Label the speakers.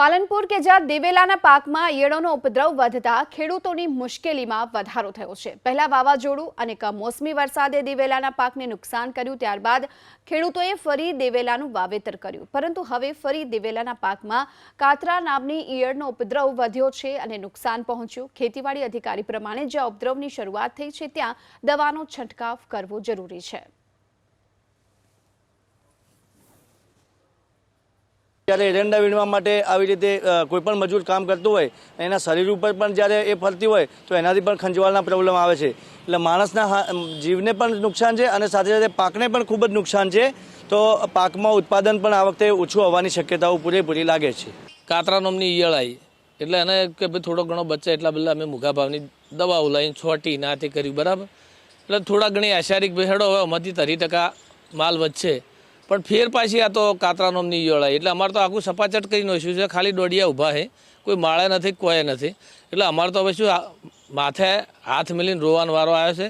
Speaker 1: પાલનપુર કે જ્યાં દિવેલાના પાકમાં ઈયળોનો ઉપદ્રવ વધતા ખેડૂતોની મુશ્કેલીમાં વધારો થયો છે। પહેલા વાવાઝોડું અને કમોસમી વરસાદે દિવેલાના પાકને નુકસાન કર્યું, ત્યારબાદ ખેડૂતોએ ફરી દિવેલાનું વાવેતર કર્યું, પરંતુ હવે ફરી દિવેલાના પાકમાં કાતરા નામની ઈયળનો ઉપદ્રવ વધ્યો છે અને નુકસાન પહોંચ્યું। ખેતીવાડી અધિકારી પ્રમાણે જ્યાં ઉપદ્રવની શરૂઆત થઈ છે ત્યાં દવાનો છંટકાવ કરવો જરૂરી છે।
Speaker 2: જ્યારે એરંડા વીણવા માટે આવી રીતે કોઈપણ મજૂર કામ કરતું હોય એના શરીર ઉપર પણ જ્યારે એ ફરતી હોય તો એનાથી પણ ખંજવાળના પ્રોબ્લેમ આવે છે। એટલે માણસના જીવને પણ નુકસાન છે અને સાથે સાથે પાકને પણ ખૂબ જ નુકસાન છે। તો પાકમાં ઉત્પાદન પણ આ વખતે ઓછું હોવાની શક્યતાઓ પૂરેપૂરી લાગે છે।
Speaker 3: કાતરા નામની ઈયળ આવી એટલે એને કે ભાઈ થોડો ઘણો બચ્ચે એટલા બધા અમે મૂઘા ભાવની દવાઓ લઈને છોટી ના તે કર્યું બરાબર। એટલે થોડા ઘણી આશારિક હેડો હવે આમાંથી 30% માલ વધશે, પણ ફેર પાછી આ તો કાતરા નામની ઈયળ આવી એટલે અમારે તો આખું સપાચટ કરી નાખ્યું છે। ખાલી દોડિયા ઊભા છે, કોઈ માળે નથી, કોઈ નથી। એટલે અમારે તો હવે શું માથે હાથ મેલીને રોવાનો વારો આવ્યો છે।